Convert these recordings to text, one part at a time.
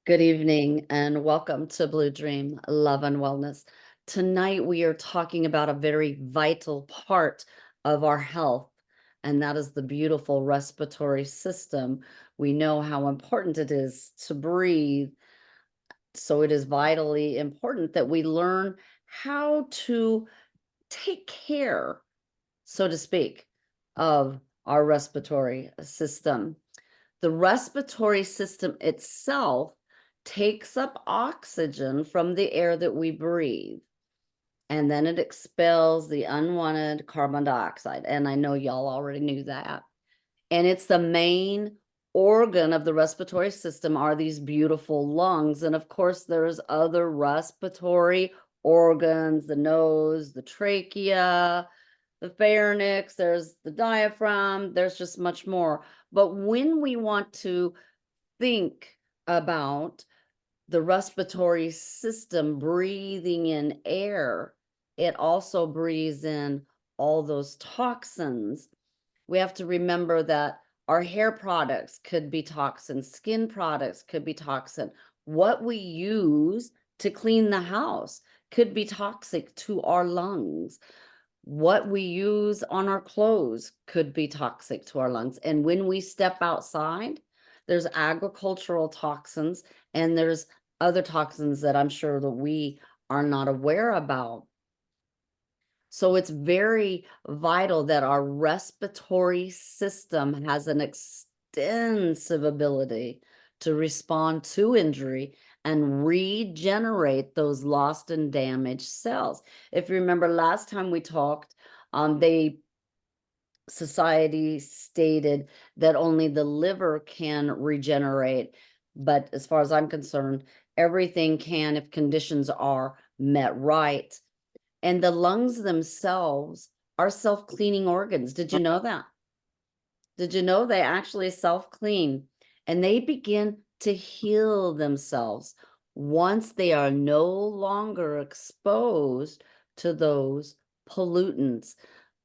Good evening and welcome to Blue Dream Love and Wellness. Tonight we are talking about a very vital part of our health, and that is the beautiful respiratory system. We know how important it is to breathe, so it is vitally important that we learn how to take care, so to speak, of our respiratory system. The respiratory system itself takes up oxygen from the air that we breathe, and then it expels the unwanted carbon dioxide. And I know y'all already knew that. And it's the main organ of the respiratory system are these beautiful lungs. And of course, there's other respiratory organs, the nose, the trachea, the pharynx, there's the diaphragm, there's just much more. But when we want to think about the respiratory system breathing in air, it also breathes in all those toxins. We have to remember that our hair products could be toxin, skin products could be toxin. What we use to clean the house could be toxic to our lungs. What we use on our clothes could be toxic to our lungs. And when we step outside, there's agricultural toxins and there's other toxins that I'm sure that we are not aware about. So it's very vital that our respiratory system has an extensive ability to respond to injury and regenerate those lost and damaged cells. If you remember last time we talked, society stated that only the liver can regenerate, but as far as I'm concerned, everything can if conditions are met right. And the lungs themselves are self-cleaning organs. Did you know that? Did you know they actually self-clean and they begin to heal themselves once they are no longer exposed to those pollutants,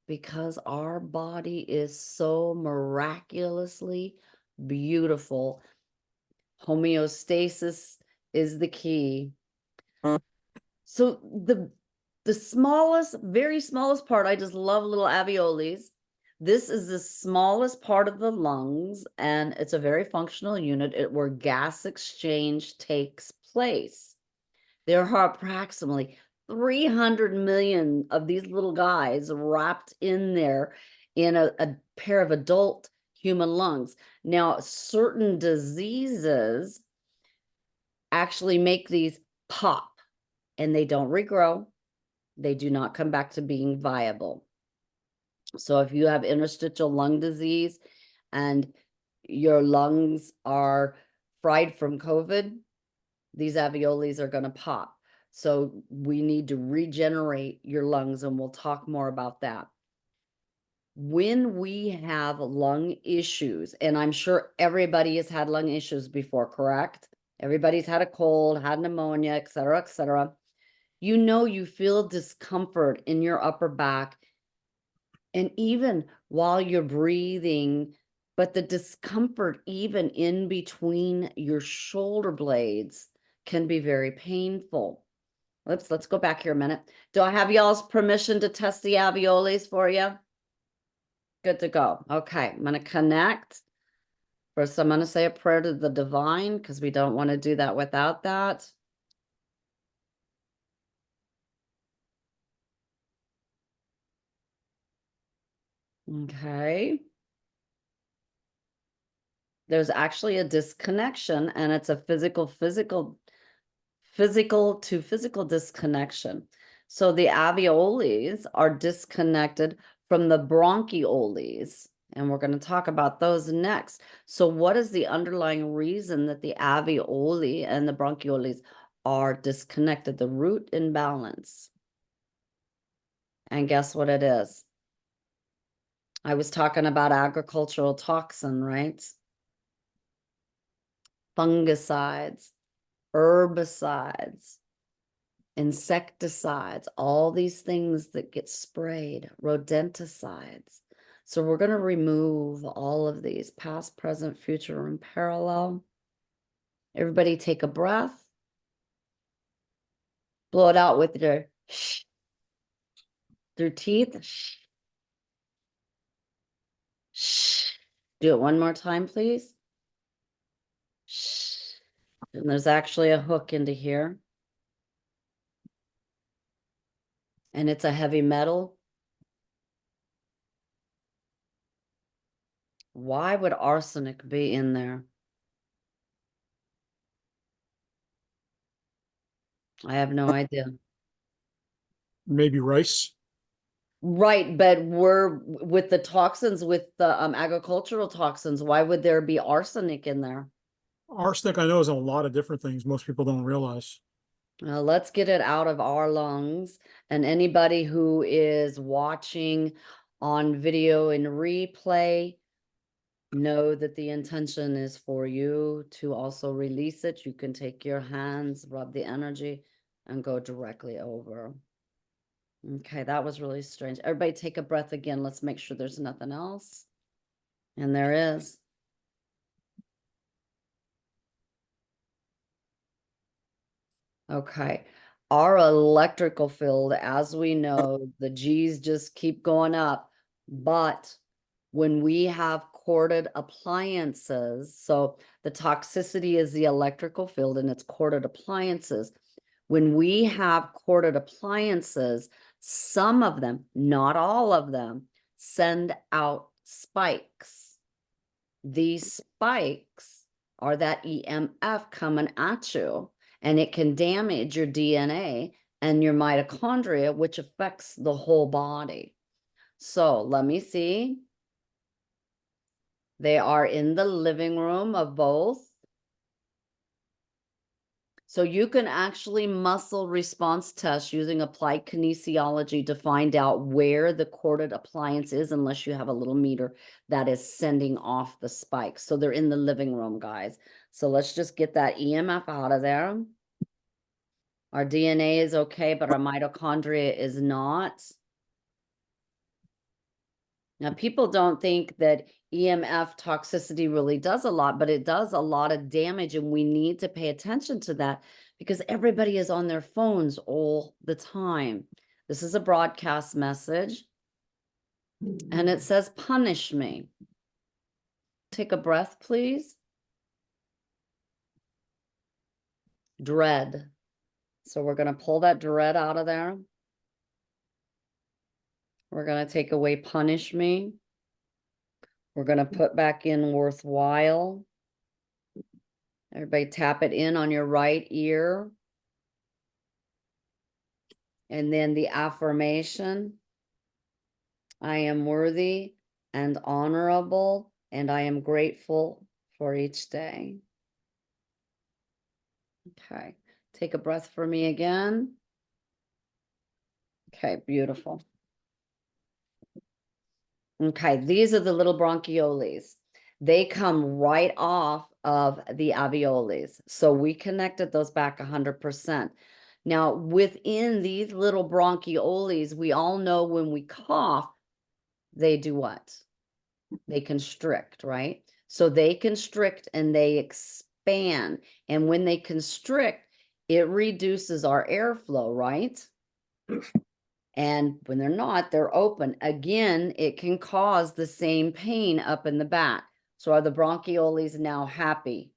because our body is so miraculously beautiful. Homeostasis is the key. So the smallest, very smallest part, I just love little alveoles. This is the smallest part of the lungs, and it's a very functional unit where gas exchange takes place. There are approximately 300 million of these little guys wrapped in there in a pair of adult human lungs. Now, certain diseases actually make these pop and they don't regrow. They do not come back to being viable. So if you have interstitial lung disease and your lungs are fried from COVID, these alveoles are going to pop. So we need to regenerate your lungs, and we'll talk more about that. When we have lung issues, and I'm sure everybody has had lung issues before, correct? Everybody's had a cold, had pneumonia, et cetera, et cetera. You know, you feel discomfort in your upper back, and even while you're breathing, but the discomfort even in between your shoulder blades can be very painful. Let's go back here a minute. Do I have y'all's permission to test the alveoles for you? Good to go. Okay, I'm going to connect. First, I'm going to say a prayer to the divine because we don't want to do that without that. Okay. There's actually a disconnection, and it's a physical to physical disconnection. So the alveoles are disconnected from the bronchioles, and we're going to talk about those next. So what is the underlying reason that the alveoli and the bronchioles are disconnected? The root imbalance. And guess what it is? I was talking about agricultural toxin, right? Fungicides, herbicides, insecticides, all these things that get sprayed, rodenticides. So we're going to remove all of these, past, present, future, and parallel. Everybody take a breath. Blow it out with your shh through teeth. Shh. Shh. Do it one more time, please. Shh. And there's actually a hook into here. And it's a heavy metal. Why would arsenic be in there? I have no idea. Maybe rice. Right, but we're with the toxins, with the agricultural toxins, why would there be arsenic in there? Arsenic, I know, is in a lot of different things most people don't realize. Let's get it out of our lungs. And anybody who is watching on video in replay, know that the intention is for you to also release it. You can take your hands, rub the energy, and go directly over. Okay, that was really strange. Everybody take a breath again. Let's make sure there's nothing else. And there is. Okay. Our electrical field, as we know, the G's just keep going up. But when we have corded appliances, so the toxicity is the electrical field and it's corded appliances. When we have corded appliances, some of them, not all of them, send out spikes. These spikes are that EMF coming at you, and it can damage your DNA and your mitochondria, which affects the whole body. So let me see. They are in the living room of both. So you can actually muscle response test using applied kinesiology to find out where the corded appliance is, unless you have a little meter that is sending off the spikes. So they're in the living room, guys. So let's just get that EMF out of there. Our DNA is okay, but our mitochondria is not. Now, people don't think that EMF toxicity really does a lot, but it does a lot of damage, and we need to pay attention to that because everybody is on their phones all the time. This is a broadcast message, and it says, punish me. Take a breath, please. Dread. So we're going to pull that dread out of there. We're going to take away punish me. We're going to put back in worthwhile. Everybody tap it in on your right ear. And then the affirmation, I am worthy and honorable, and I am grateful for each day. Okay, take a breath for me again. Okay, beautiful. Okay, these are the little bronchioles. They come right off of the alveoles. So we connected those back 100%. Now, within these little bronchioles, we all know when we cough, they do what? They constrict, right? So they constrict and they expand. And when they constrict, it reduces our airflow, right? And when they're not, they're open. Again, it can cause the same pain up in the back. So are the bronchioles now happy?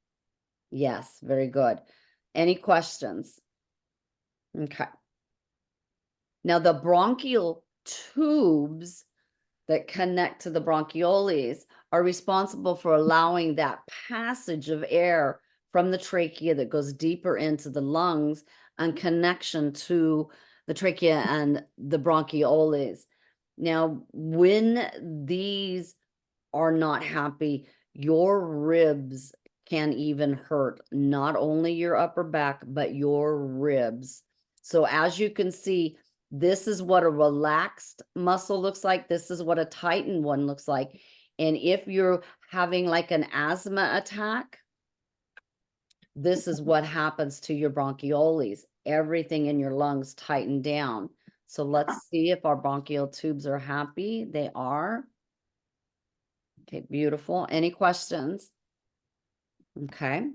Yes, very good. Any questions? Okay. Now the bronchial tubes that connect to the bronchioles are responsible for allowing that passage of air from the trachea that goes deeper into the lungs and connection to the trachea and the bronchioles. Now, when these are not happy, your ribs can even hurt, not only your upper back, but your ribs. So as you can see, this is what a relaxed muscle looks like. This is what a tightened one looks like. And if you're having like an asthma attack, this is what happens to your bronchioles. Everything in your lungs tighten down. So let's see if our bronchial tubes are happy. They are. Okay, beautiful. Any questions? Okay.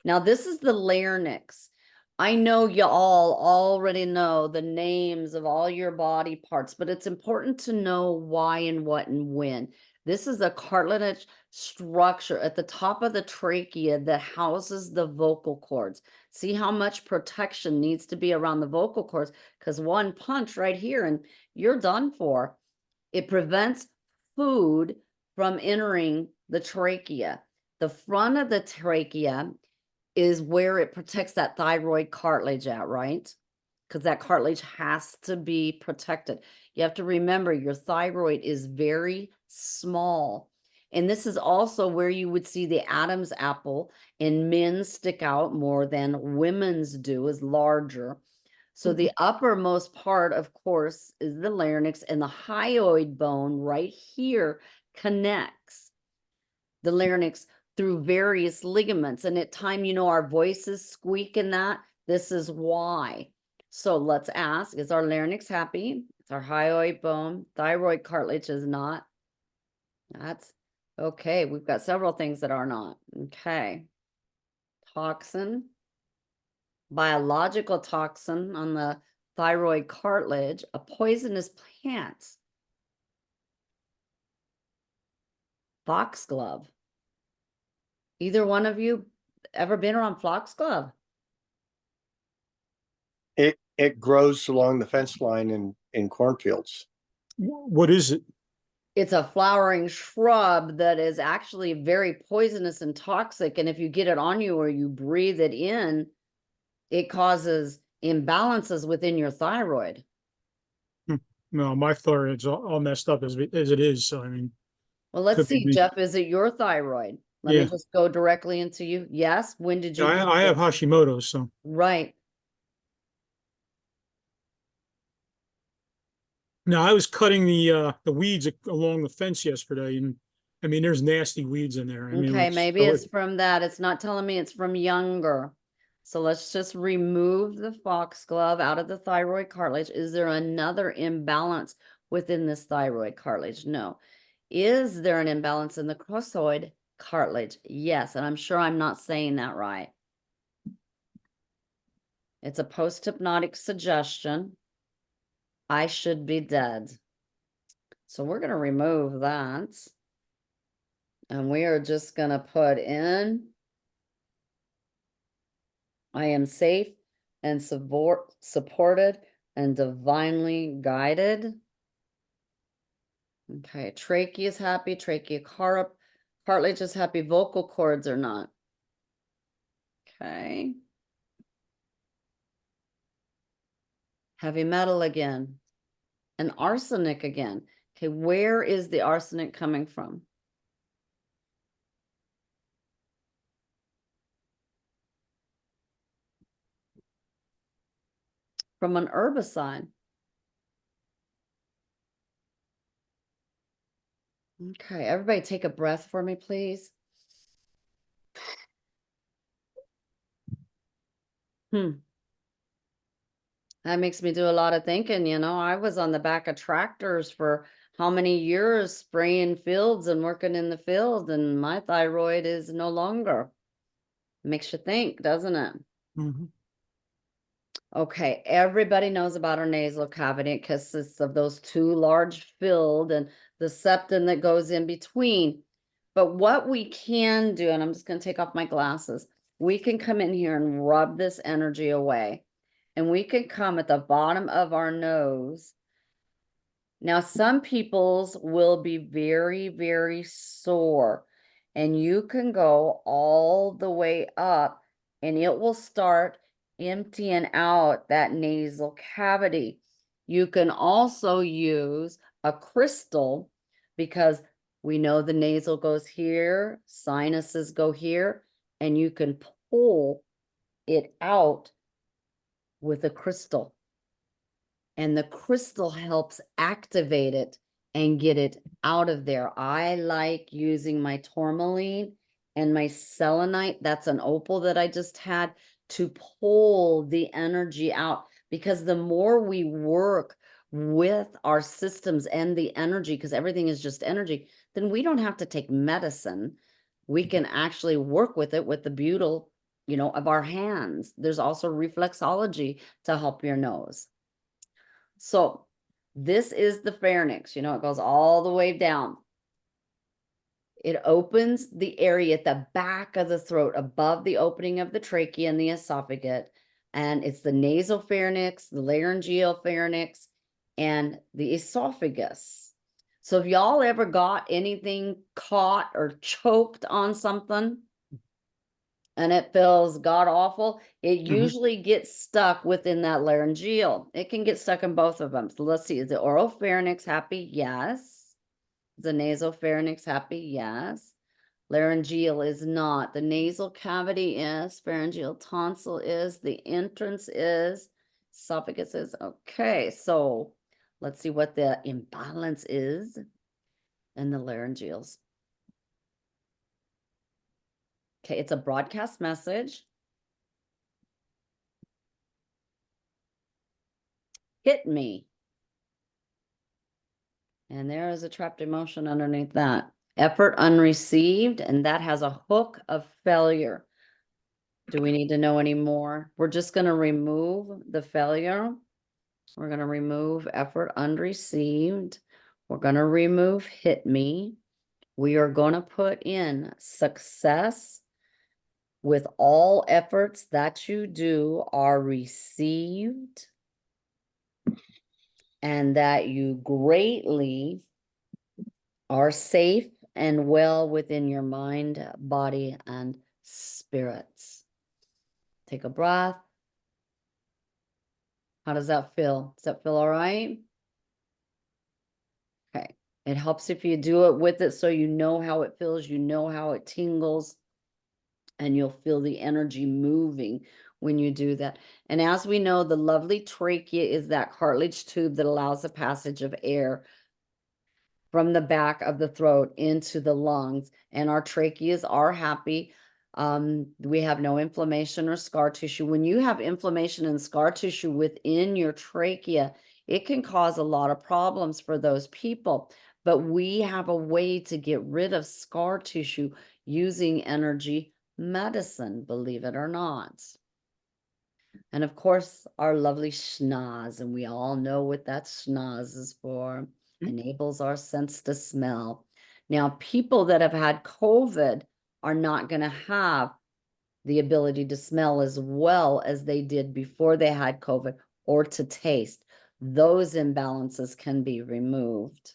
Now, this is the larynx. I know you all already know the names of all your body parts, but it's important to know why and what and when. This is a cartilage structure at the top of the trachea that houses the vocal cords. See how much protection needs to be around the vocal cords, because one punch right here and you're done for. It prevents food from entering the trachea. The front of the trachea is where it protects that thyroid cartilage at, right? Because that cartilage has to be protected. You have to remember your thyroid is very small. And this is also where you would see the Adam's apple, and men stick out more than women's do, is larger. So the uppermost part, of course, is the larynx, and the hyoid bone right here connects the larynx through various ligaments. And at time, our voices squeak in that. This is why. So let's ask, is our larynx happy? It's our hyoid bone. Thyroid cartilage is not. That's okay. We've got several things that are not. Okay. Toxin, biological toxin on the thyroid cartilage, a poisonous plant. Foxglove. Either one of you ever been around foxglove? It grows along the fence line in cornfields. What is it? It's a flowering shrub that is actually very poisonous and toxic. And if you get it on you or you breathe it in, it causes imbalances within your thyroid. No, my thyroid's all messed up as it is. So, I mean, Well, let's could be see, me. Jeff, is it your thyroid? Let me Yeah. just go directly into you. Yes. When did you Yeah, get I have this? Hashimoto's, so Right. now I was cutting the weeds along the fence yesterday, and I mean, there's nasty weeds in there. I mean, Okay, it's maybe it's from that. It's not telling me it's from younger. So let's just remove the foxglove out of the thyroid cartilage. Is there another imbalance within this thyroid cartilage? No. Is there an imbalance in the crossoid cartilage? Yes, and I'm sure I'm not saying that right. It's a post-hypnotic suggestion. I should be dead. So we're going to remove that. And we are just going to put in, I am safe and supported and divinely guided. Okay, trachea is happy, trachea cartilage is happy, vocal cords are not. Okay. Heavy metal again. And arsenic again. Okay, where is the arsenic coming from? From an herbicide. Okay, everybody take a breath for me, please. That makes me do a lot of thinking. I was on the back of tractors for how many years spraying fields and working in the field, and my thyroid is no longer. Makes you think, doesn't it? Mhm. Okay, everybody knows about our nasal cavity. It consists of those two large filled and the septum that goes in between. But what we can do, and I'm just going to take off my glasses, we can come in here and rub this energy away. And we can come at the bottom of our nose. Now, some people's will be very, very sore, and you can go all the way up, and it will start emptying out that nasal cavity. You can also use a crystal, because we know the nasal goes here, sinuses go here, and you can pull it out with a crystal. And the crystal helps activate it and get it out of there. I like using my tourmaline and my selenite. That's an opal that I just had, to pull the energy out, because the more we work with our systems and the energy, because everything is just energy, then we don't have to take medicine. We can actually work with it with the of our hands. There's also reflexology to help your nose. So this is the pharynx, it goes all the way down. It opens the area at the back of the throat above the opening of the trachea and the esophagus. And it's the nasopharynx, the laryngeal pharynx, and the esophagus. So if y'all ever got anything caught or choked on something and it feels god awful, it usually gets stuck within that laryngeal. It can get stuck in both of them. So let's see, is the oropharynx happy? Yes. Is the nasopharynx happy? Yes. Laryngeal is not. The nasal cavity is. Pharyngeal tonsil is. The entrance is. Esophagus is. Okay, so let's see what the imbalance is in the laryngeals. Okay, it's a broadcast message. Hit me. And there is a trapped emotion underneath that. Effort unreceived, and that has a hook of failure. Do we need to know any more? We're just going to remove the failure. We're going to remove effort unreceived. We're going to remove hit me. We are going to put in success with all efforts that you do are received and that you greatly are safe and well within your mind, body, and spirits. Take a breath. How does that feel? Does that feel all right? Okay. It helps if you do it with it so you know how it feels, you know how it tingles, and you'll feel the energy moving when you do that. And as we know, the lovely trachea is that cartilage tube that allows the passage of air from the back of the throat into the lungs, and our tracheas are happy. We have no inflammation or scar tissue. When you have inflammation and scar tissue within your trachea, it can cause a lot of problems for those people. But we have a way to get rid of scar tissue using energy medicine, believe it or not. And of course, our lovely schnoz, and we all know what that schnoz is for. Enables our sense to smell. Now, people that have had COVID are not going to have the ability to smell as well as they did before they had COVID, or to taste. Those imbalances can be removed.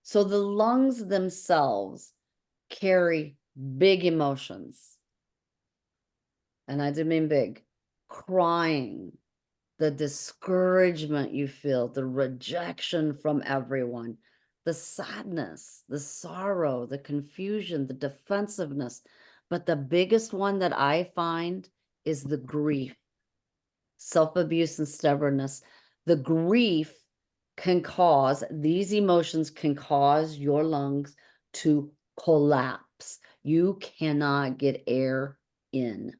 So the lungs themselves carry big emotions. And I do mean big. Crying, the discouragement you feel, the rejection from everyone, the sadness, the sorrow, the confusion, the defensiveness. But the biggest one that I find is the grief, self-abuse, and stubbornness. The grief can cause, these emotions can cause your lungs to collapse. You cannot get air in.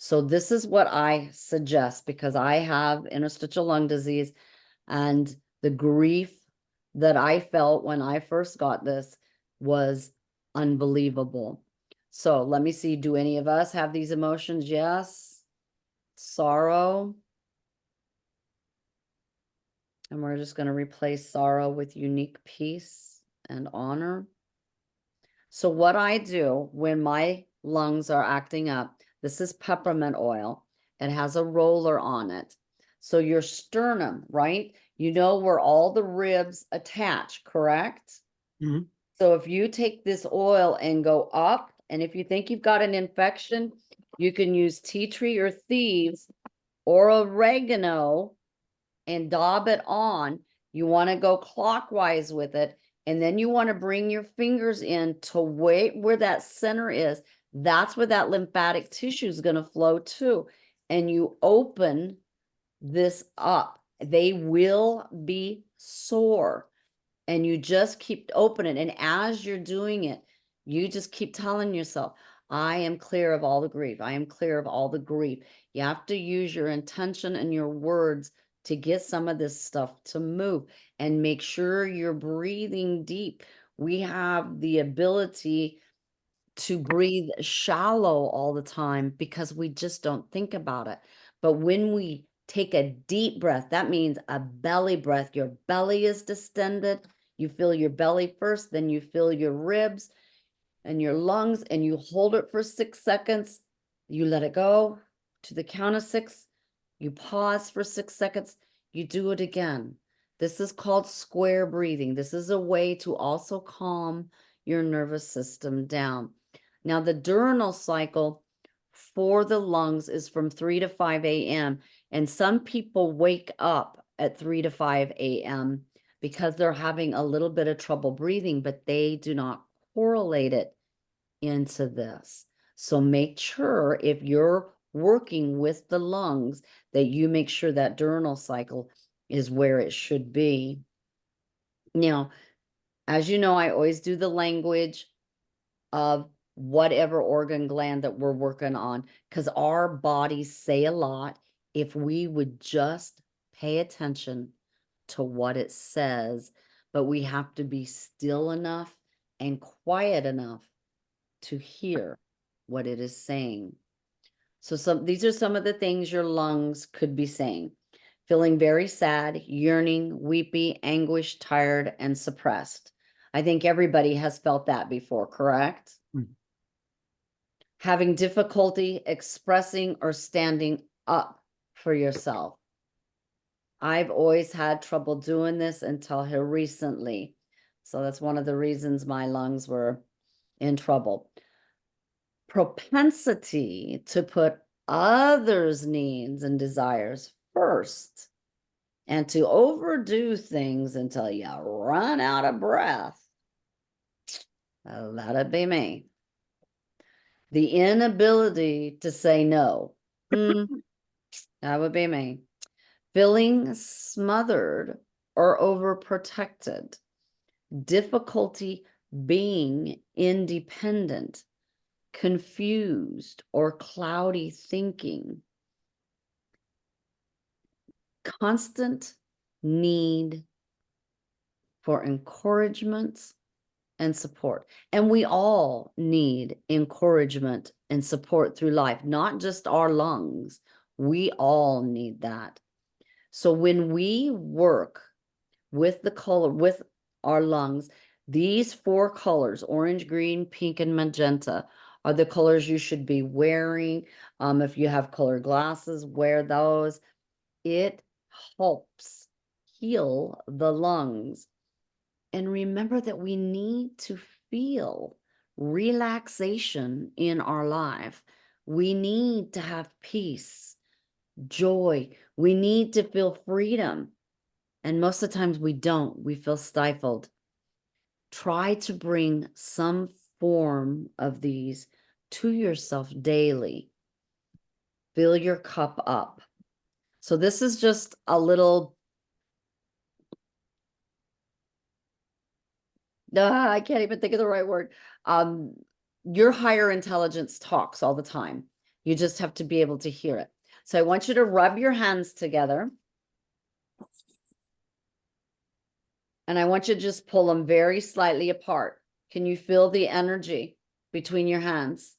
So this is what I suggest, because I have interstitial lung disease, and the grief that I felt when I first got this was unbelievable. So let me see, do any of us have these emotions? Yes. Sorrow. And we're just going to replace sorrow with unique peace and honor. So what I do when my lungs are acting up, this is peppermint oil. It has a roller on it. So your sternum, right? You know where all the ribs attach, correct? Mhm. So if you take this oil and go up, and if you think you've got an infection, you can use tea tree or thieves or oregano and daub it on. You want to go clockwise with it. And then you want to bring your fingers in to where that center is. That's where that lymphatic tissue is going to flow to. And you open this up. They will be sore. And you just keep opening. And as you're doing it, you just keep telling yourself, I am clear of all the grief. I am clear of all the grief. You have to use your intention and your words to get some of this stuff to move, and make sure you're breathing deep. We have the ability to breathe shallow all the time because we just don't think about it. But when we take a deep breath, that means a belly breath. Your belly is distended. You feel your belly first, then you feel your ribs and your lungs, and you hold it for 6 seconds. You let it go to the count of 6. You pause for 6 seconds. You do it again. This is called square breathing. This is a way to also calm your nervous system down. Now, the diurnal cycle for the lungs is from 3 to 5 a.m. And some people wake up at 3 to 5 a.m. because they're having a little bit of trouble breathing, but they do not correlate it into this. So make sure if you're working with the lungs that you make sure that diurnal cycle is where it should be. Now, as you know, I always do the language of whatever organ gland that we're working on, because our bodies say a lot if we would just pay attention to what it says, but we have to be still enough and quiet enough to hear what it is saying. So these are some of the things your lungs could be saying. Feeling very sad, yearning, weepy, anguished, tired, and suppressed. I think everybody has felt that before, correct? Mm. Having difficulty expressing or standing up for yourself. I've always had trouble doing this until here recently. So that's one of the reasons my lungs were in trouble. Propensity to put others' needs and desires first, and to overdo things until you run out of breath. That'd be me. The inability to say no. That would be me. Feeling smothered or overprotected. Difficulty being independent. Confused or cloudy thinking. Constant need for encouragement and support. And we all need encouragement and support through life, not just our lungs. We all need that. So when we work with the color, with our lungs, these 4 colors, orange, green, pink, and magenta, are the colors you should be wearing. If you have colored glasses, wear those. It helps heal the lungs. And remember that we need to feel relaxation in our life. We need to have peace, joy. We need to feel freedom. And most of the times we don't. We feel stifled. Try to bring some form of these to yourself daily. Fill your cup up. So this is just a little, I can't even think of the right word. Your higher intelligence talks all the time. You just have to be able to hear it. So I want you to rub your hands together. And I want you to just pull them very slightly apart. Can you feel the energy between your hands?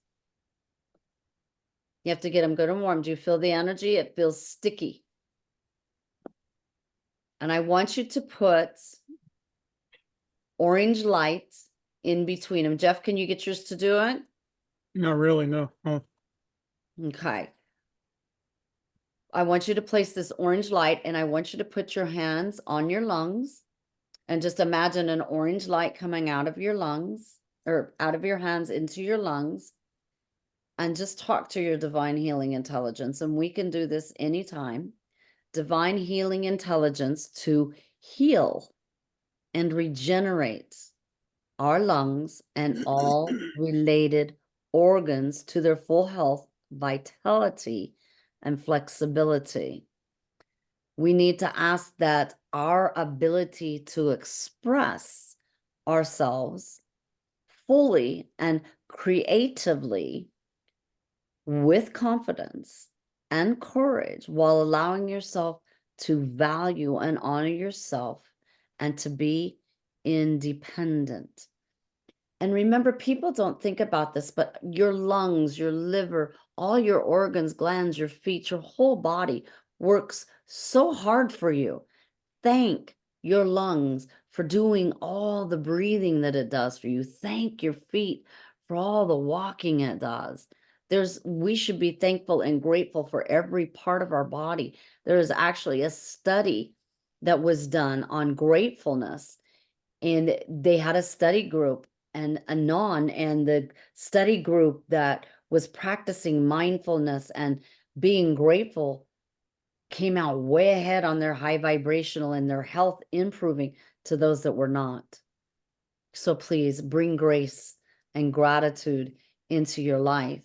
You have to get them good and warm. Do you feel the energy? It feels sticky. And I want you to put orange light in between them. Jeff, can you get yours to do it? Not really, no. Oh, Okay. I want you to place this orange light, and I want you to put your hands on your lungs and just imagine an orange light coming out of your lungs, or out of your hands into your lungs, and just talk to your divine healing intelligence. And we can do this anytime. Divine healing intelligence to heal and regenerate our lungs and all related organs to their full health, vitality, and flexibility. We need to ask that our ability to express ourselves fully and creatively with confidence and courage, while allowing yourself to value and honor yourself and to be independent. And remember, people don't think about this, but your lungs, your liver, all your organs, glands, your feet, your whole body works so hard for you. Thank your lungs for doing all the breathing that it does for you. Thank your feet for all the walking it does. We should be thankful and grateful for every part of our body. There is actually a study that was done on gratefulness, and they had a study group and and the study group that was practicing mindfulness and being grateful came out way ahead on their high vibrational and their health improving to those that were not. So please bring grace and gratitude into your life.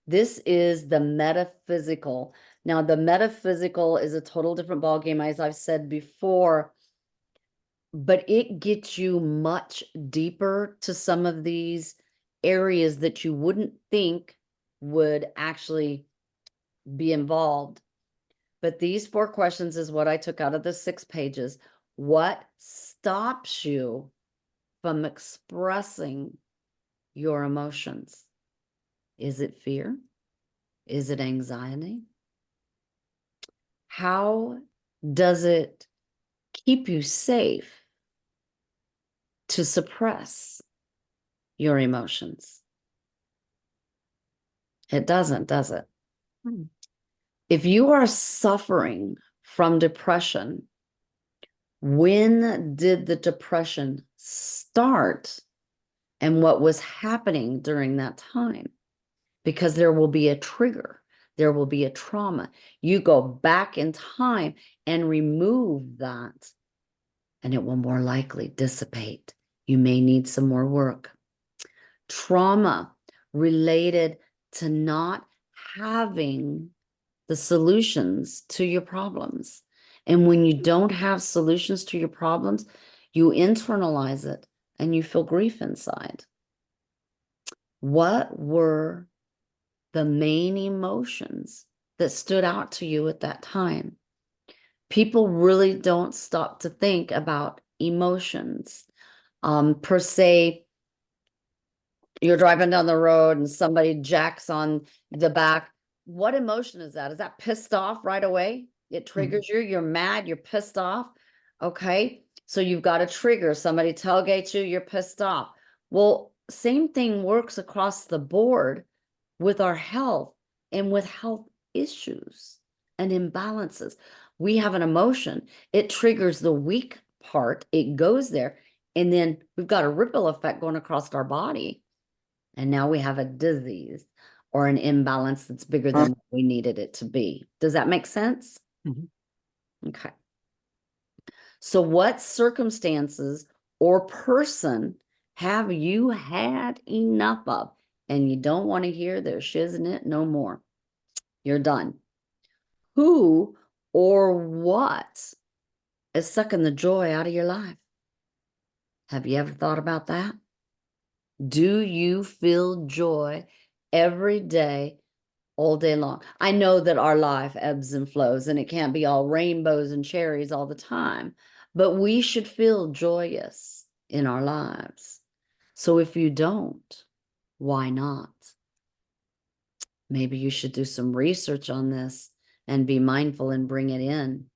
This is the metaphysical. Now, the metaphysical is a total different ballgame, as I've said before, but it gets you much deeper to some of these areas that you wouldn't think would actually be involved. But these 4 questions is what I took out of the 6 pages. What stops you from expressing your emotions? Is it fear? Is it anxiety? How does it keep you safe to suppress your emotions? It doesn't, does it? If you are suffering from depression, when did the depression start and what was happening during that time? Because there will be a trigger, there will be a trauma. You go back in time and remove that, and it will more likely dissipate. You may need some more work. Trauma related to not having the solutions to your problems. And when you don't have solutions to your problems, you internalize it and you feel grief inside. What were the main emotions that stood out to you at that time? People really don't stop to think about emotions. Per se, you're driving down the road and somebody jacks on the back. What emotion is that? Is that pissed off right away? It triggers you. You're mad. You're pissed off. Okay. So you've got a trigger. Somebody tailgates you. You're pissed off. Well, same thing works across the board with our health and with health issues and imbalances. We have an emotion. It triggers the weak part. It goes there. And then we've got a ripple effect going across our body. And now we have a disease or an imbalance that's bigger than what we needed it to be. Does that make sense? Okay. So what circumstances or person have you had enough of and you don't want to hear their shiznit it no more? You're done. Who or what is sucking the joy out of your life? Have you ever thought about that? Do you feel joy every day, all day long? I know that our life ebbs and flows and it can't be all rainbows and cherries all the time, but we should feel joyous in our lives. So if you don't, why not? Maybe you should do some research on this and be mindful and bring it in.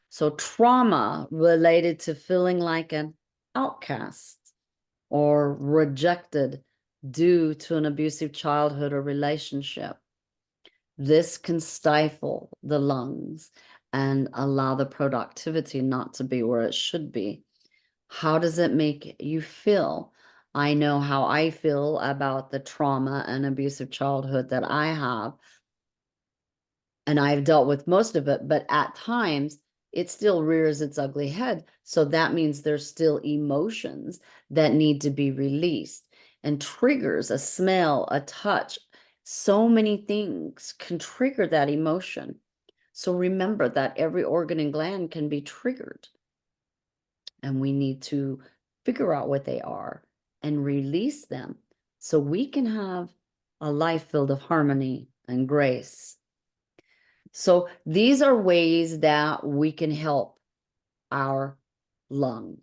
So trauma related to feeling like an outcast or rejected due to an abusive childhood or relationship. This can stifle the lungs and allow the productivity not to be where it should be. How does it make you feel? I know how I feel about the trauma and abusive childhood that I have. And I've dealt with most of it, but at times it still rears its ugly head. So that means there's still emotions that need to be released, and triggers, a smell, a touch. So many things can trigger that emotion. So remember that every organ and gland can be triggered. And we need to figure out what they are and release them so we can have a life filled of harmony and grace. So these are ways that we can help our lung.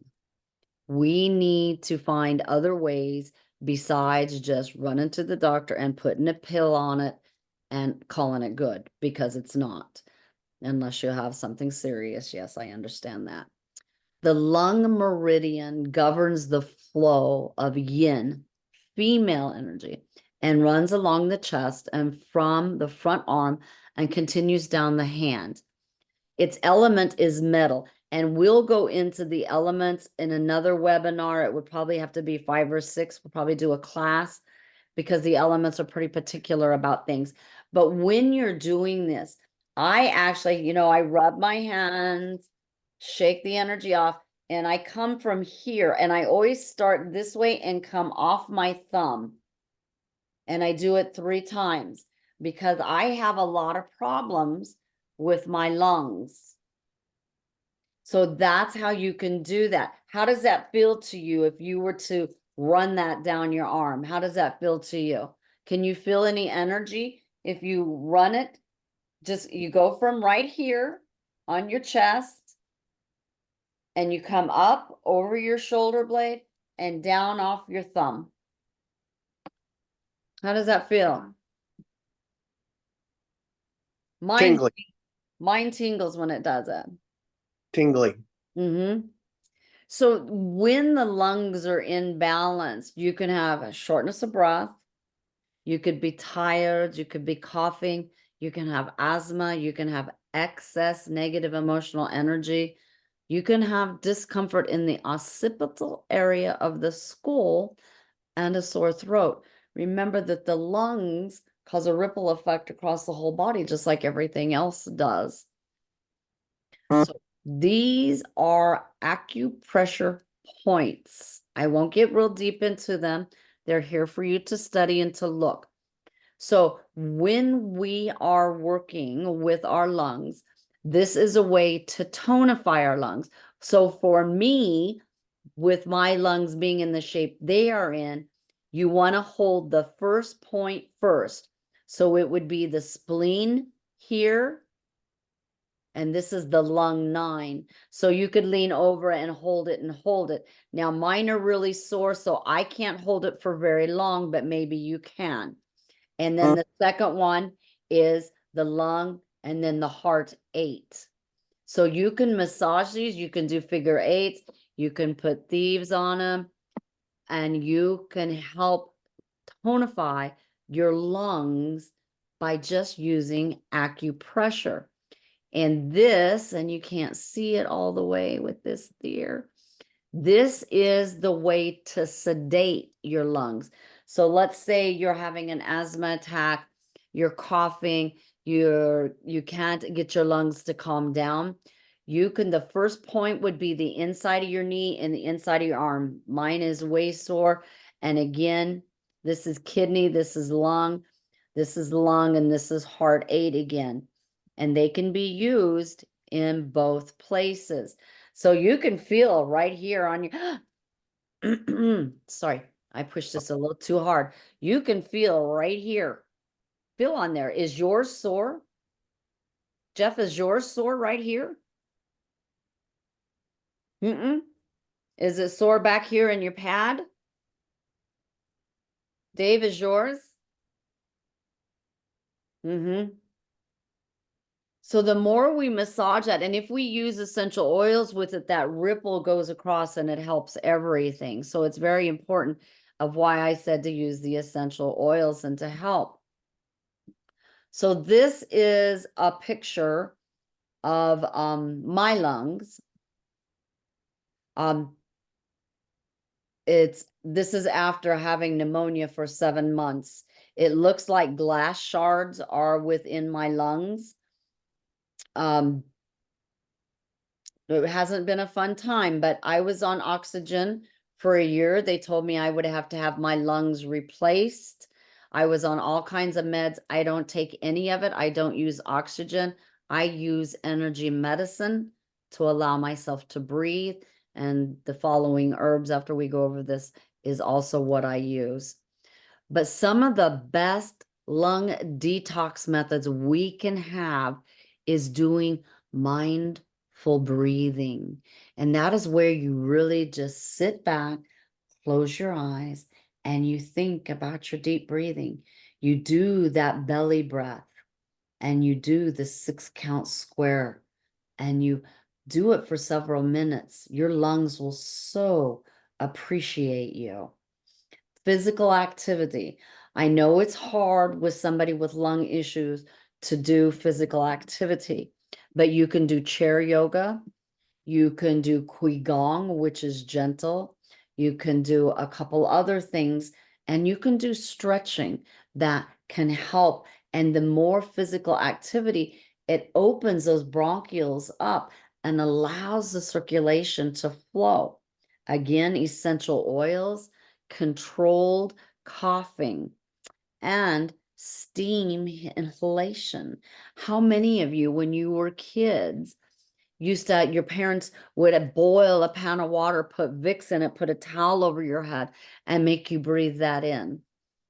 We need to find other ways besides just running to the doctor and putting a pill on it and calling it good, because it's not, unless you have something serious. Yes, I understand that. The lung meridian governs the flow of yin, female energy, and runs along the chest and from the front arm and continues down the hand. Its element is metal, and we'll go into the elements in another webinar. It would probably have to be 5 or 6. We'll probably do a class because the elements are pretty particular about things. But when you're doing this, I actually, I rub my hands, shake the energy off, and I come from here, and I always start this way and come off my thumb. And I do it 3 times because I have a lot of problems with my lungs. So that's how you can do that. How does that feel to you if you were to run that down your arm? How does that feel to you? Can you feel any energy if you run it? Just you go from right here on your chest and you come up over your shoulder blade and down off your thumb. How does that feel? Tingly, Mine tingles when it does it. tingly. So when the lungs are in balance, you can have a shortness of breath. You could be tired. You could be coughing. You can have asthma. You can have excess negative emotional energy. You can have discomfort in the occipital area of the skull and a sore throat. Remember that the lungs cause a ripple effect across the whole body, just like everything else does. So these are acupressure points. I won't get real deep into them. They're here for you to study and to look. So when we are working with our lungs, this is a way to tonify our lungs. So for me, with my lungs being in the shape they are in, you want to hold the first point first. So it would be the spleen here, and this is the lung 9. So you could lean over and hold it and hold it. Now mine are really sore, so I can't hold it for very long, but maybe you can. And then the second one is the lung and then the heart 8. So you can massage these, you can do figure 8s, you can put thieves on them, and you can help tonify your lungs by just using acupressure. And this, and you can't see it all the way with this there, this is the way to sedate your lungs. So let's say you're having an asthma attack, you're coughing, you can't get your lungs to calm down. The first point would be the inside of your knee and the inside of your arm. Mine is way sore. And again, this is kidney, this is lung, and this is heart 8 again. And they can be used in both places. So you can feel right here on your, sorry, I pushed this a little too hard. You can feel right here. Feel on there. Is yours sore? Jeff, is yours sore right here? Is it sore back here in your pad? Dave, is yours? So the more we massage that, and if we use essential oils with it, that ripple goes across and it helps everything. So it's very important of why I said to use the essential oils and to help. So this is a picture of my lungs. This is after having pneumonia for 7 months. It looks like glass shards are within my lungs. It hasn't been a fun time, but I was on oxygen for a year. They told me I would have to have my lungs replaced. I was on all kinds of meds. I don't take any of it. I don't use oxygen. I use energy medicine to allow myself to breathe. And the following herbs after we go over this is also what I use. But some of the best lung detox methods we can have is doing mindful mindful breathing. And that is where you really just sit back, close your eyes, and you think about your deep breathing. You do that belly breath, and you do the 6 count square, and you do it for several minutes. Your lungs will so appreciate you. Physical activity. I know it's hard with somebody with lung issues to do physical activity, but you can do chair yoga. You can do Qigong, which is gentle. You can do a couple other things, and you can do stretching that can help. And the more physical activity, it opens those bronchioles up and allows the circulation to flow. Again, essential oils, controlled coughing, and steam inhalation. How many of you, when you were kids, used to, your parents would boil a pan of water, put Vicks in it, put a towel over your head, and make you breathe that in,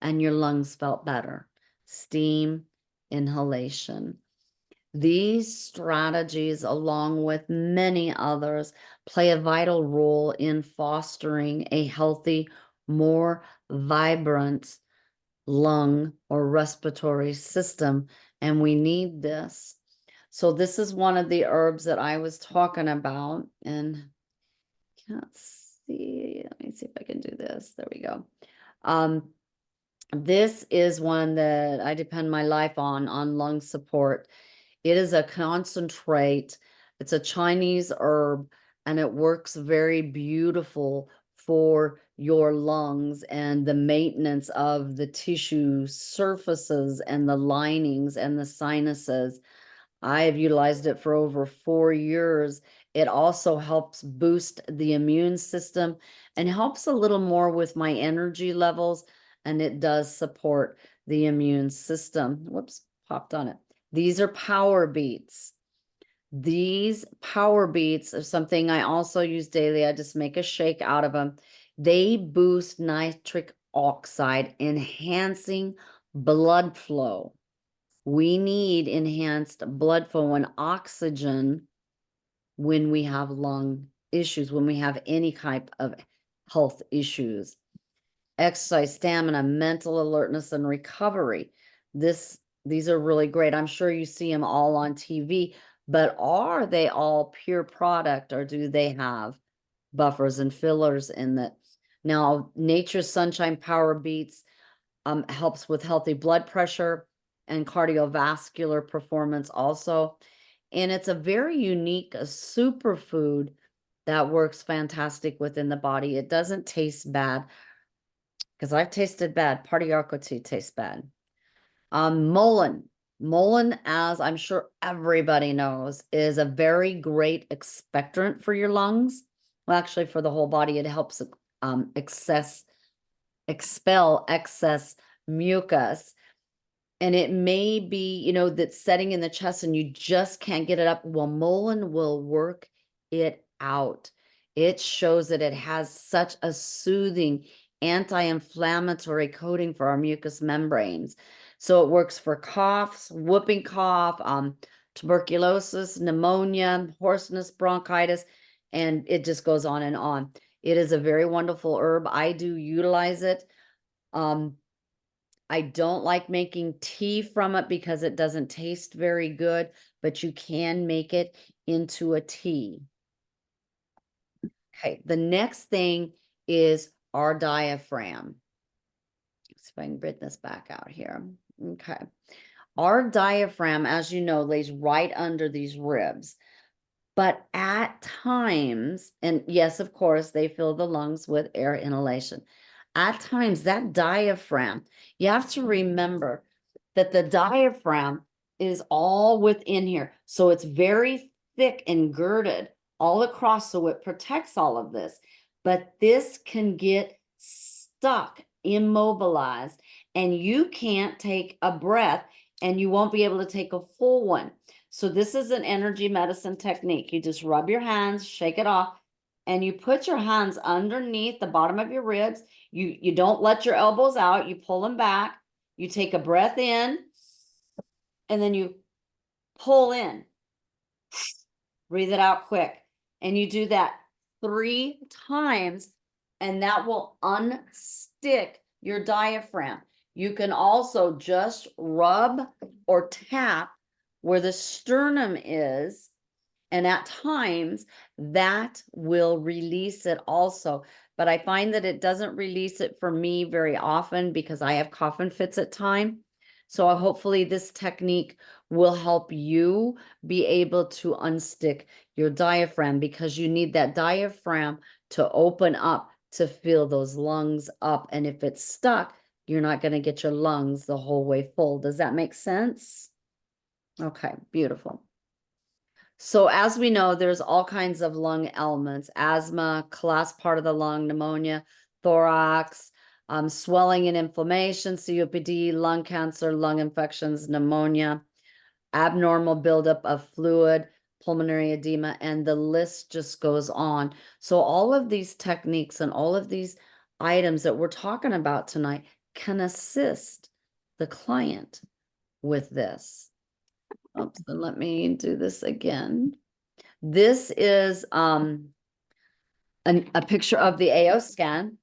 and your lungs felt better? Steam inhalation. These strategies, along with many others, play a vital role in fostering a healthy, more vibrant lung or respiratory system, and we need this. So this is one of the herbs that I was talking about, and can't see. Let me see if I can do this. There we go. This is one that I depend my life on lung support. It is a concentrate. It's a Chinese herb, and it works very beautiful for your lungs and the maintenance of the tissue surfaces and the linings and the sinuses. I have utilized it for over 4 years. It also helps boost the immune system and helps a little more with my energy levels, and it does support the immune system. Whoops, popped on it. These are power beets. These power beets are something I also use daily. I just make a shake out of them. They boost nitric oxide, enhancing blood flow. We need enhanced blood flow and oxygen when we have lung issues, when we have any type of health issues. Exercise, stamina, mental alertness, and recovery. These are really great. I'm sure you see them all on TV, but are they all pure product, or do they have buffers and fillers in it? Now, Nature's Sunshine Power Beets helps with healthy blood pressure and cardiovascular performance also. And it's a very unique superfood that works fantastic within the body. It doesn't taste bad, because I've tasted bad. Party tastes bad. Mullein. Mullein, as I'm sure everybody knows, is a very great expectorant for your lungs. Well, actually, for the whole body, it helps expel excess mucus. And it may be, that's setting in the chest and you just can't get it up. Well, mullein will work it out. It shows that it has such a soothing anti-inflammatory coating for our mucous membranes. So it works for coughs, whooping cough, tuberculosis, pneumonia, hoarseness, bronchitis, and it just goes on and on. It is a very wonderful herb. I do utilize it. I don't like making tea from it because it doesn't taste very good, but you can make it into a tea. Okay, the next thing is our diaphragm. Let's see if I can bring this back out here. Okay. Our diaphragm, as you know, lays right under these ribs. But at times, and yes, of course, they fill the lungs with air inhalation. At times, that diaphragm, you have to remember that the diaphragm is all within here. So it's very thick and girded all across, so it protects all of this. But this can get stuck, immobilized, and you can't take a breath, and you won't be able to take a full one. So this is an energy medicine technique. You just rub your hands, shake it off, and you put your hands underneath the bottom of your ribs. You don't let your elbows out. You pull them back. You take a breath in, and then you pull in. Breathe it out quick. And you do that 3 times, and that will unstick your diaphragm. You can also just rub or tap where the sternum is, and at times that will release it also. But I find that it doesn't release it for me very often because I have coughing fits at times. So hopefully this technique will help you be able to unstick your diaphragm, because you need that diaphragm to open up to fill those lungs up. And if it's stuck, you're not going to get your lungs the whole way full. Does that make sense? Okay, beautiful. So as we know, there's all kinds of lung ailments: asthma, collapsed part of the lung, pneumonia, thorax, swelling and inflammation, COPD, lung cancer, lung infections, pneumonia, abnormal buildup of fluid, pulmonary edema, and the list just goes on. So all of these techniques and all of these items that we're talking about tonight can assist the client with this. Oops, and let me do this again. This is a picture of the AO scan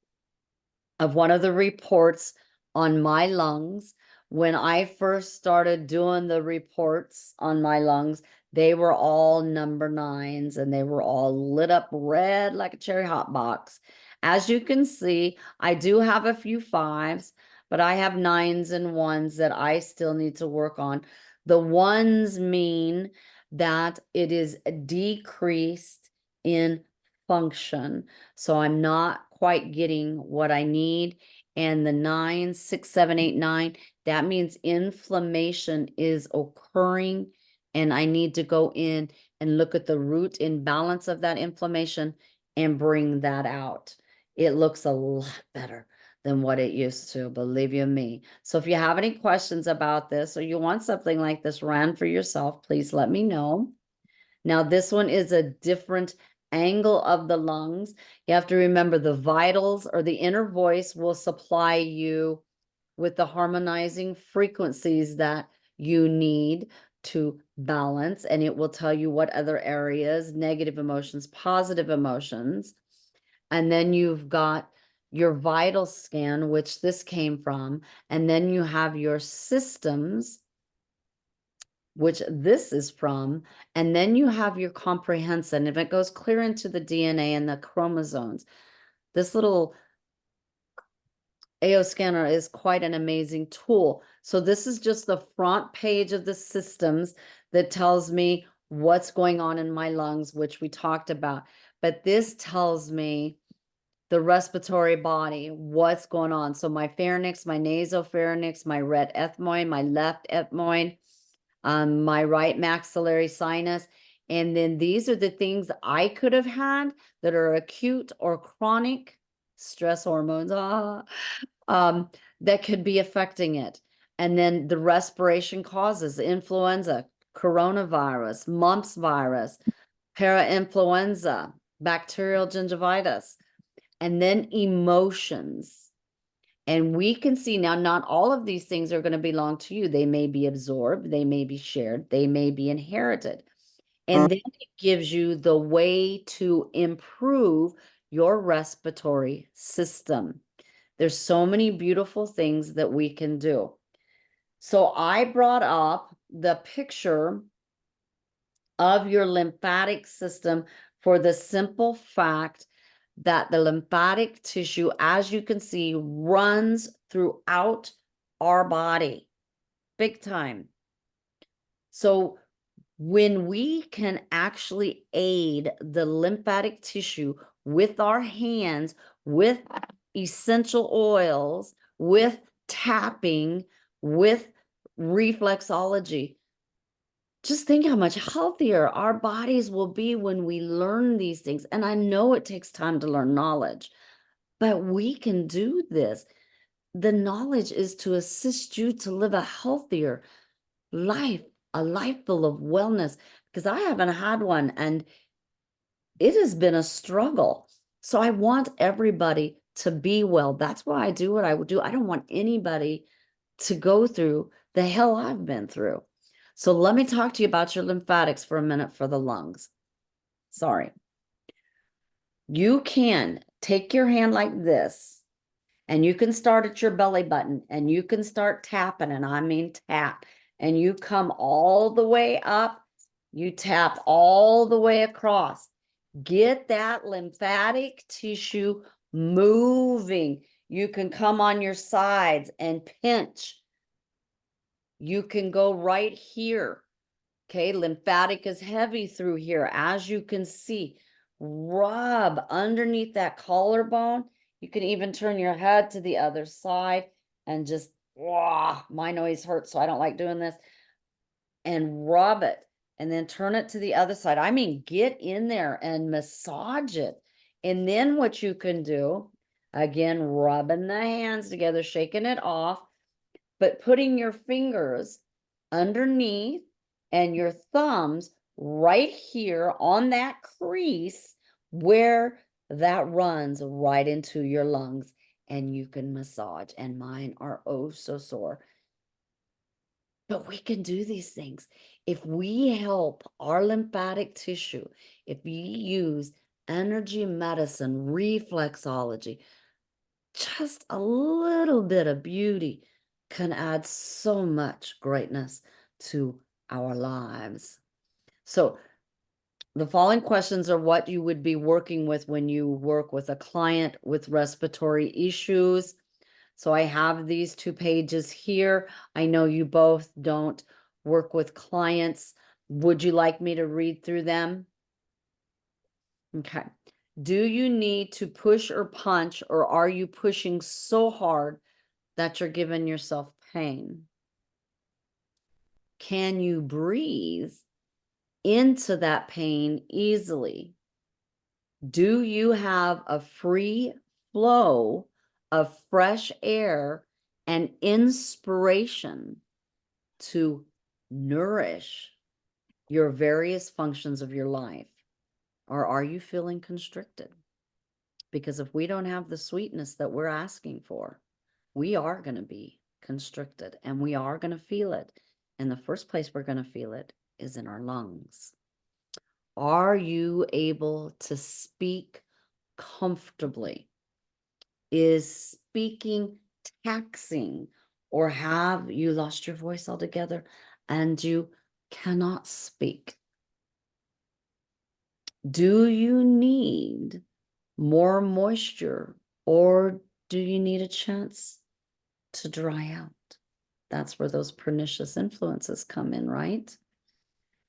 of one of the reports on my lungs. When I first started doing the reports on my lungs, they were all number 9s, and they were all lit up red like a cherry hot box. As you can see, I do have a few 5s, but I have 9s and 1s that I still need to work on. The 1s mean that it is decreased in function. So I'm not quite getting what I need. And the 9, 6, 7, 8, 9, that means inflammation is occurring. And I need to go in and look at the root imbalance of that inflammation and bring that out. It looks a lot better than what it used to, believe you me. So if you have any questions about this, or you want something like this ran for yourself, please let me know. Now, this one is a different angle of the lungs. You have to remember the vitals, or the inner voice, will supply you with the harmonizing frequencies that you need to balance, and it will tell you what other areas, negative emotions, positive emotions. And then you've got your vital scan, which this came from, and then you have your systems, which this is from, and then you have your comprehensive, and if it goes clear into the DNA and the chromosomes. This little AO scanner is quite an amazing tool. So this is just the front page of the systems that tells me what's going on in my lungs, which we talked about. But this tells me the respiratory body, what's going on. So my pharynx, my nasopharynx, my right ethmoid, my left ethmoid, my right maxillary sinus. And then these are the things that I could have had that are acute or chronic stress hormones, that could be affecting it. And then the respiration causes: influenza, coronavirus, mumps virus, parainfluenza, bacterial gingivitis, and then emotions. And we can see now, not all of these things are going to belong to you. They may be absorbed, they may be shared, they may be inherited. And then it gives you the way to improve your respiratory system. There's so many beautiful things that we can do. So I brought up the picture of your lymphatic system for the simple fact that the lymphatic tissue, as you can see, runs throughout our body, big time. So when we can actually aid the lymphatic tissue with our hands, with essential oils, with tapping, with reflexology, just think how much healthier our bodies will be when we learn these things. And I know it takes time to learn knowledge, but we can do this. The knowledge is to assist you to live a healthier life, a life full of wellness, because I haven't had one and it has been a struggle. So I want everybody to be well. That's why I do what I would do. I don't want anybody to go through the hell I've been through. So let me talk to you about your lymphatics for a minute for the lungs. Sorry. You can take your hand like this, and you can start at your belly button, and you can start tapping, and I mean tap, and you come all the way up, you tap all the way across. Get that lymphatic tissue moving. You can come on your sides and pinch. You can go right here. Okay, lymphatic is heavy through here, as you can see. Rub underneath that collarbone. You can even turn your head to the other side and just, mine always hurts, so I don't like doing this. And rub it, and then turn it to the other side. I mean, get in there and massage it. And then what you can do, again, rubbing the hands together, shaking it off, but putting your fingers underneath and your thumbs right here on that crease where that runs right into your lungs, and you can massage. And mine are oh so sore. But we can do these things. If we help our lymphatic tissue, if we use energy medicine, reflexology, just a little bit of beauty can add so much greatness to our lives. So the following questions are what you would be working with when you work with a client with respiratory issues. So I have these 2 pages here. I know you both don't work with clients. Would you like me to read through them? Okay. Do you need to push or punch, or are you pushing so hard that you're giving yourself pain? Can you breathe into that pain easily? Do you have a free flow of fresh air and inspiration to nourish your various functions of your life? Or are you feeling constricted? Because if we don't have the sweetness that we're asking for, we are going to be constricted, and we are going to feel it. And the first place we're going to feel it is in our lungs. Are you able to speak comfortably? Is speaking taxing, or have you lost your voice altogether and you cannot speak? Do you need more moisture, or do you need a chance to dry out? That's where those pernicious influences come in, right?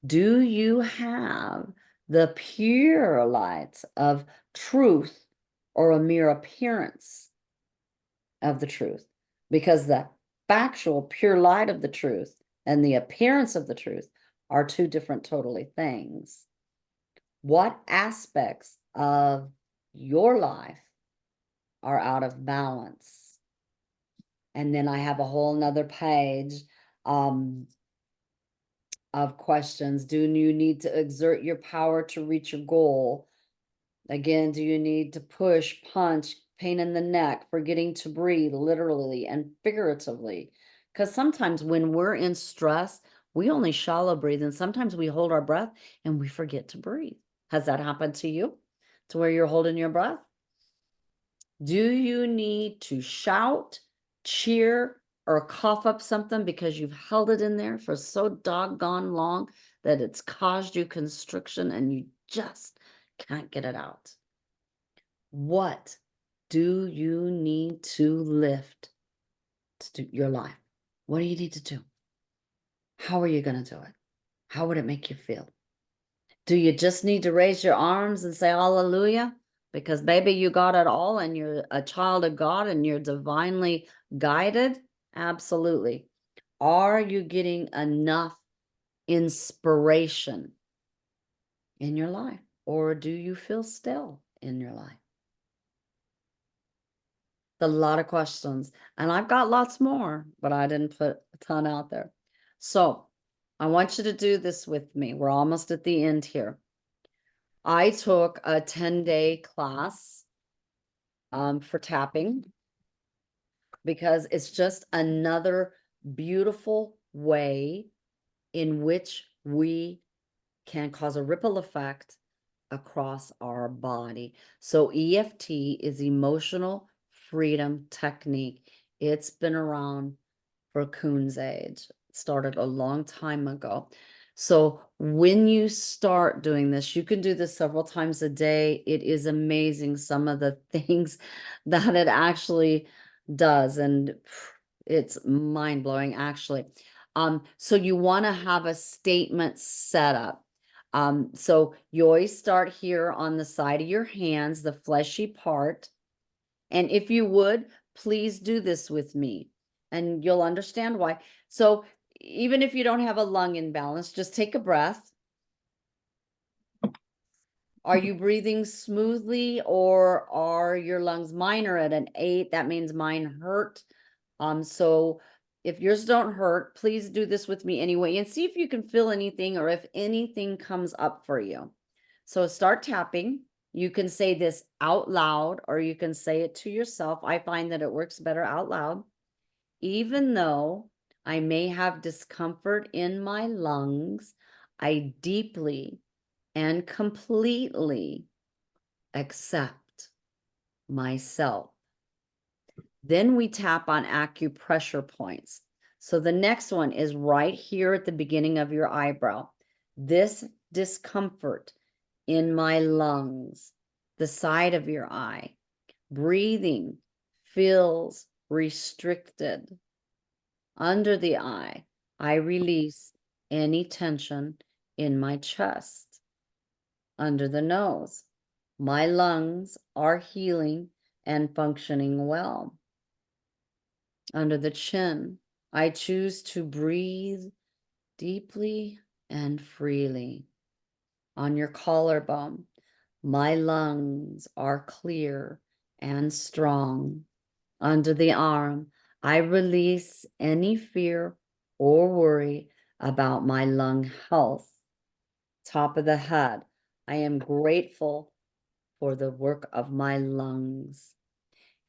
Do you have the pure light of truth, or a mere appearance of the truth? Because the factual pure light of the truth and the appearance of the truth are 2 different totally things. What aspects of your life are out of balance? And then I have a whole nother page of questions. Do you need to exert your power to reach your goal? Again, do you need to push, punch, pain in the neck, forgetting to breathe, literally and figuratively? Because sometimes when we're in stress, we only shallow breathe, and sometimes we hold our breath and we forget to breathe. Has that happened to you, to where you're holding your breath? Do you need to shout, cheer, or cough up something because you've held it in there for so doggone long that it's caused you constriction and you just can't get it out? What do you need to lift to do your life? What do you need to do? How are you going to do it? How would it make you feel? Do you just need to raise your arms and say hallelujah? Because baby, you got it all, and you're a child of God, and you're divinely guided? Absolutely. Are you getting enough inspiration in your life? Or do you feel still in your life? A lot of questions, and I've got lots more, but I didn't put a ton out there. So I want you to do this with me. We're almost at the end here. I took a 10-day class for tapping, because it's just another beautiful way in which we can cause a ripple effect across our body. So EFT is emotional freedom technique. It's been around for Coon's age. It started a long time ago. So when you start doing this, you can do this several times a day. It is amazing some of the things that it actually does. And it's mind-blowing, actually. So you want to have a statement set up. So you always start here on the side of your hands, the fleshy part. And if you would, please do this with me and you'll understand why. So even if you don't have a lung imbalance, just take a breath. Are you breathing smoothly, or are your lungs? Mine are at an 8. That means mine hurt. So if yours don't hurt, please do this with me anyway and see if you can feel anything or if anything comes up for you. So start tapping. You can say this out loud or you can say it to yourself. I find that it works better out loud. Even though I may have discomfort in my lungs, I deeply and completely accept myself. Then we tap on acupressure points. So the next one is right here at the beginning of your eyebrow. This discomfort in my lungs, the side of your eye, breathing feels restricted. Under the eye, I release any tension in my chest. Under the nose, my lungs are healing and functioning well. Under the chin, I choose to breathe deeply and freely. On your collarbone, my lungs are clear and strong. Under the arm, I release any fear or worry about my lung health. Top of the head, I am grateful for the work of my lungs.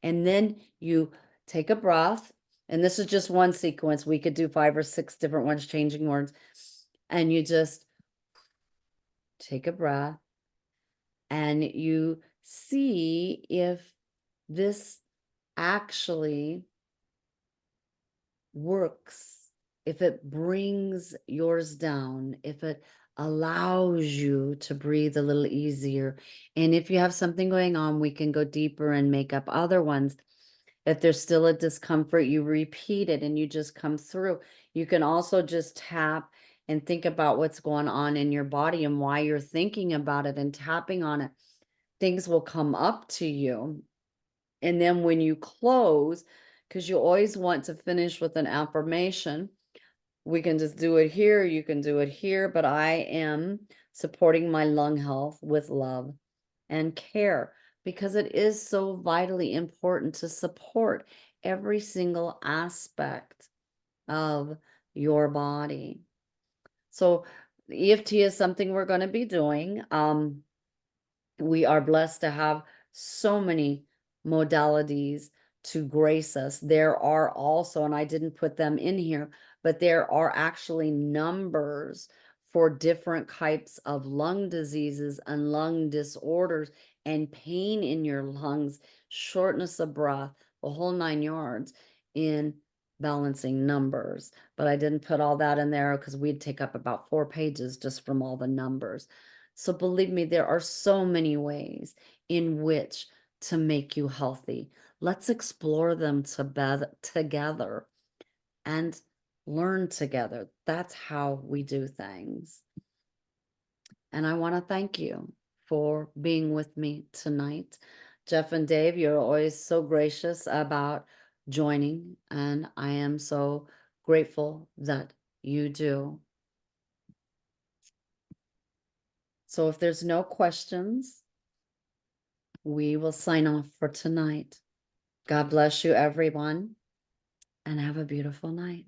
And then you take a breath, and this is just one sequence. We could do 5 or 6 different ones, changing words. And you just take a breath and you see if this actually works, if it brings yours down, if it allows you to breathe a little easier. And if you have something going on, we can go deeper and make up other ones. If there's still a discomfort, you repeat it and you just come through. You can also just tap and think about what's going on in your body and why you're thinking about it and tapping on it. Things will come up to you. And then when you close, because you always want to finish with an affirmation, we can just do it here. You can do it here, but I am supporting my lung health with love and care, because it is so vitally important to support every single aspect of your body. So EFT is something we're going to be doing. We are blessed to have so many modalities to grace us. There are also, and I didn't put them in here, but there are actually numbers for different types of lung diseases and lung disorders and pain in your lungs, shortness of breath, the whole 9 yards in balancing numbers. But I didn't put all that in there because we'd take up about 4 pages just from all the numbers. So believe me, there are so many ways in which to make you healthy. Let's explore them together and learn together. That's how we do things. And I want to thank you for being with me tonight. Jeff and Dave, you're always so gracious about joining, and I am so grateful that you do. So if there's no questions, we will sign off for tonight. God bless you, everyone, and have a beautiful night.